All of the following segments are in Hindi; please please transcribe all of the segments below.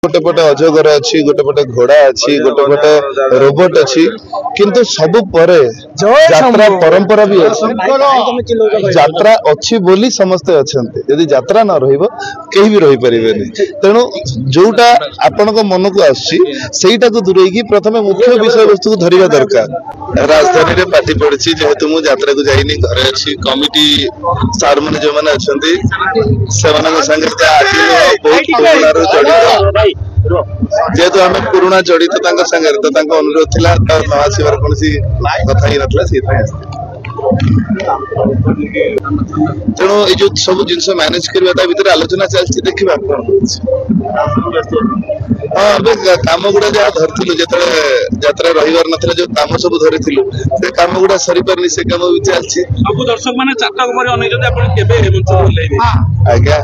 गोटे पटे अजगर अच्छी गोटे पटे घोड़ा अच्छी गोटे पटे रोबोट अच्छी किंतु सबु परे यात्रा परंपरा भी अच्छी यात्रा अच्छी बोली समस्ते अच्छे यदि यात्रा न रहिबो केही भी रही परिबेनी तेणु जोटा आपण मन को आसटा को दूरे की प्रथम मुख्य विषय वस्तु को धरिबा दरकार राजधानी रे पार्टी पड़छि जेहेतु मु यात्रा को जाइनी घरे अछि कमिटी सार माने जो माने अछंती सेମାନଙ୍କ संगे बहुत पुराणार जड़ित जेहेतु आम पुराणा जड़ित संगे तो अनुरोध थिला न आसबार कौन कथा ही नाला तेणु ये सब जिन मैनेज करवा भर आलोचना चलती देखा हाँ कम गुड़ा जहाँ धरती जो यात्रा रहीबार ना जो कम सब धरी से कम गुड़ा सरी पारनी से कम भी चलती सब दर्शक मैंने आज्ञा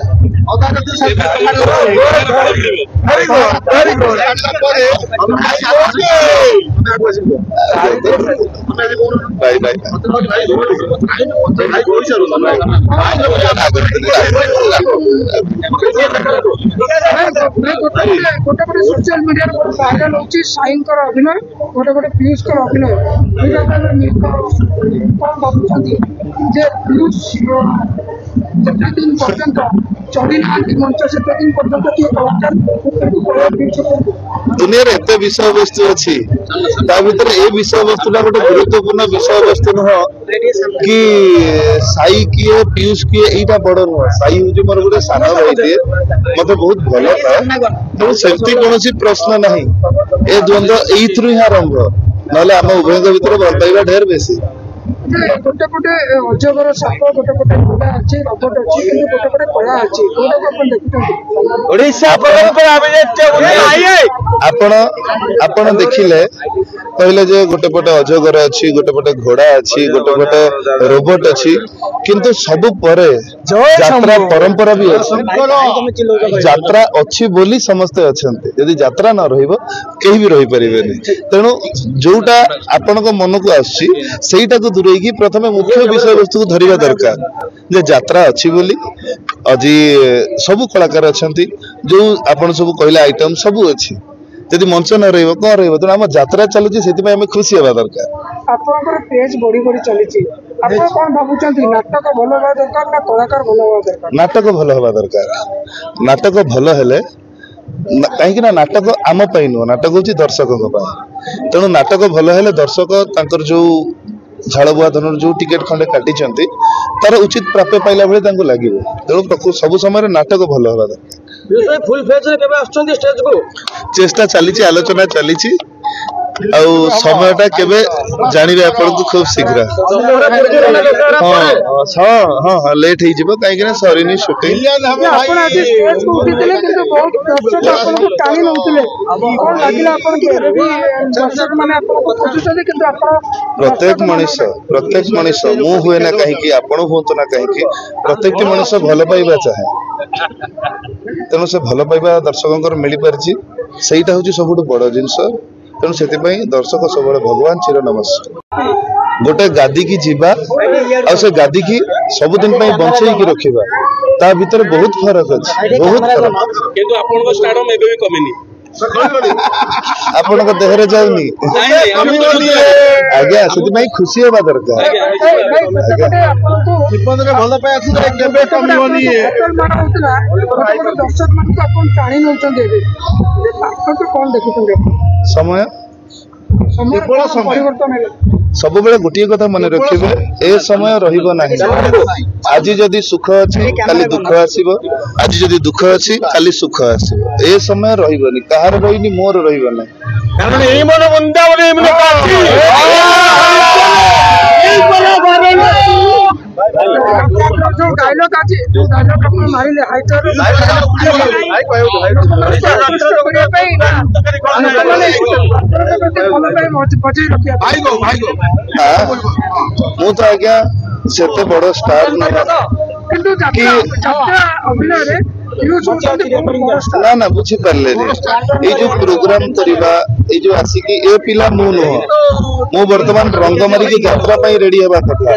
बाय बाय सोशल मीडिया भाइराल होची साइन कर अभिनय गोटे गोटे पीयूष कर अभिनय कौन भावुंट जे पीयूष जिते दिन पर्यंत चढ़ी ना मंच से दिन पर्यंत किए कलाकार दुनिया एत विषय वस्तु अच्छी भर ए विषय वस्तुटा गोटे गुरुत्वपूर्ण विषय वस्तु नुह कि साई किए पीयूष किए यहीटा बड़ नुह साई हूँ मोर गोटे सान भाई दिए मत बहुत भल पाए तेणु सेमती कौन प्रश्न ना ए द्वंद्व यही ही आरंभ ना आम उभय भर भल पाइबा ढेर बेसी गोटे गोटे अजगर साप गोटे गोटे घोड़ा अच्छी रबट अच्छी कि गोटे गोटे कला अच्छी आपण देखिले कहले जे गोटे पटे अजगर अच्छी गोटे पटे घोड़ा अच्छी गोटे पटे रोबोट अच्छी किंतु सबु परे यात्रा परंपरा भी अच्छी यात्रा अच्छी बोली समस्ते अच्छे यदि यात्रा न रहिबो केही भी रही परिबेनी तेणु जोटा आपण मन को आसटा को दूरे की प्रथम मुख्य विषय वस्तु को धरिबा दरकार जे यात्रा अच्छी बोली अजी सबु कलाकार अच्छी जो आपण सब कहले आइटम सबु अच्छी यदि मंच न रहिबो कौन रहिबो तेणु आम यात्रा चलुची सेति आम खुशी हेबा दरकार आपनकर पेज बड़ी बड़ी चलीची आपण कोन भाबुचंती नाटक भलो होबा दरकार ना कलाकार भलो होबा दरकार नाटक भलो होबा दरकार नाटक भलो हेले कहीं नाटक आम नुह नाटक हूँ दर्शकों तेणु नाटक भल हेले दर्शक तांकर जो झाड़बुआ धन जो टिकेट खंडे काटी तार उचित प्राप्य पाइला भाई लगे तेणु सब समय नाटक भल होगा दरकार फुल फेज रे केबे आछंती स्टेज को चेष्टा चली आलोचना चली समयटा केबे जानिबे आपण को खूब शीघ्र हाँ हाँ लेट ही जीवो काहे कि सरीनी शूटिंग आपण आज स्टेज को उठितले किंतु बहुत दर्शक आपण को टाणी नउतले कोन लागिला आपण के भी दर्शक माने आपण को खोजुछले किंतु आपण प्रत्येक मनुष्य मु हुए ना काहे कि आपण होतो ना काहे कि प्रत्येक मनुष्य भल पाइबा चाहे तेणु से भल पाइबा दर्शकों मिल पारछि सेटा होछि सबुठ बड़ जिंस तेणु से दर्शक सब भगवान चिर नमस्कार गोटे गादी की जीवा आ से गादी की सबुदिन बंचे की रखिबा ता भीतर बहुत फरक अछि बहुत फरक किंतु आपन को स्टारडम एबे भी कमेनी आपण को देहरे जाउनी आज्ञा से खुशी होबा दरकार विपद रे भलो पाए आखु केबे कमिवनी दर्शक मान को आपण टाणी नउचन देबे आपण तो कोन देखुछन समय परिवर्तन सब बेले गोटे कथा मन रखिबे ए समय रहिबो नाही आज जदि सुख अछि काली दुख आसीबो आज जदि दुख अछि काली सुख आसीबो ए समय रहिबोनी कहार रहिनी मोर रहिबो नाही कारण एई मन बंदा बोले एमन काठी एई बला बारे जो डायलॉग आज जो डायलॉग अपन मारिले हाइटर हाई मु तो आज्ञा सेते बड़ स्टार ना ना बुझी पारे ये जो प्रोग्राम करवा ये जो आसिकी ए पिला मु नुह मु वर्तमान रंग मारिकी यात्रा रेडी हवा कथा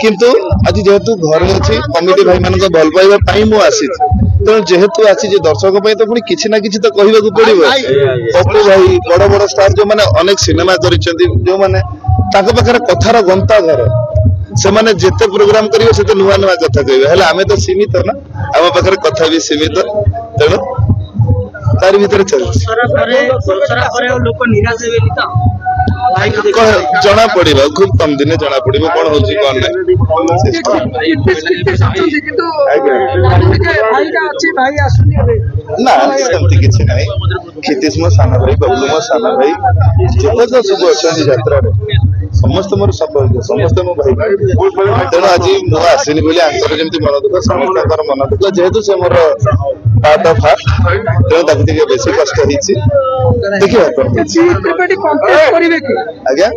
किंतु आज जेहेतु घर अच्छी कमिटी भाई मान भल पाइबा मु आसी तेणु जेहेतु आसी दर्शक तो पुणी किसी ना किसी तो कहवाक पड़ो पप्पू भाई बड़ बड़ स्टार जो मैंने अनेक सिनेमा कर जो मैंने पाखे कथार गंताधर से मैंने जिते प्रोग्राम करेंगे से नुआ नुआ कथा कहे आम तो सीमित ना आम पाखे कथा भी सीमित तेणु तार भीतर चलती जना पड़ा खूब कम दिन जना पड़ो कौन हो कौन ना सेमती किसी ना क्षितिश मो सान भाई बबलू मो सान भाई जत सब अच्छा यात्रा समस्त मोर सौभाग्य समस्त मो भाई तेणु आज मुझे आसनी बोली आंकर जमी मन दुख समस्त मन दुख जेहेतु से मोर पार्ट ऑफ हार्ट तेणु बेसी कष्ट देखिए आज्ञा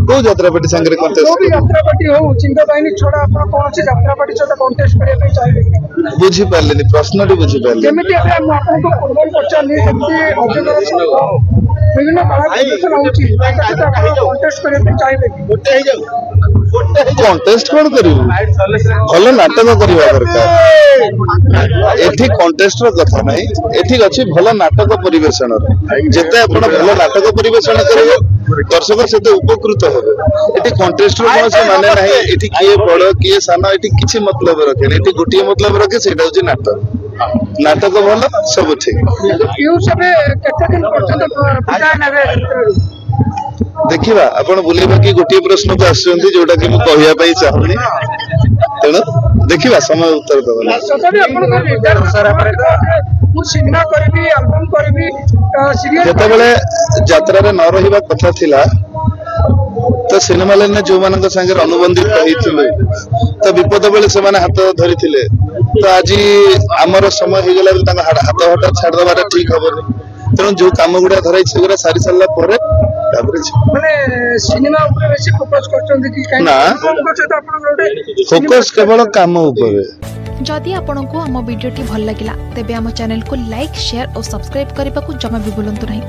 कौ यात्रा पार्टी संगे बुझी पारे प्रश्न बुझी पारे कंटेस्ट कौन कर भल नाटक करवा दरकार एठी कंटेस्ट कथा नहीं एठी अच्छी भल नाटक परिवेशन जिते आप भल नाटक परिवेशन करेंगे दर्शक से उपकृत हेबे एठी कंटेस्ट कौन से माने नहीं एठी किए बड़ किए सान एठी किछि मतलब रखे एठी गोटे मतलब रखे सेटा होची नाटक नाटक भल सब ठीक देखिबा आपण बुलेबा कि गोटे प्रश्न को आछंती जोटा कि मु कहिया पई चाहूनी तेणु देखिबा समय उत्तर दबा जेतेबेले यात्रा रे न रहिबा कथा थिला तो सिनेमा लाइन जो मान संगे अनुबंधित होइथिले तो विपद बेले से माने हाथ धरी थिले तो आज आमर समय हो गला हाथ हटा छाड़ दबाटा ठीक हबनी तेणु जो काम गुड़ा धराई से गुड़ा सारी सारा पर फोकस केवल काम ऊपर जदि आपंक आम भिडी भल लगा तेब आम चैनल को लाइक शेयर और सब्सक्राइब करने को जमा भी भूलु नहीं।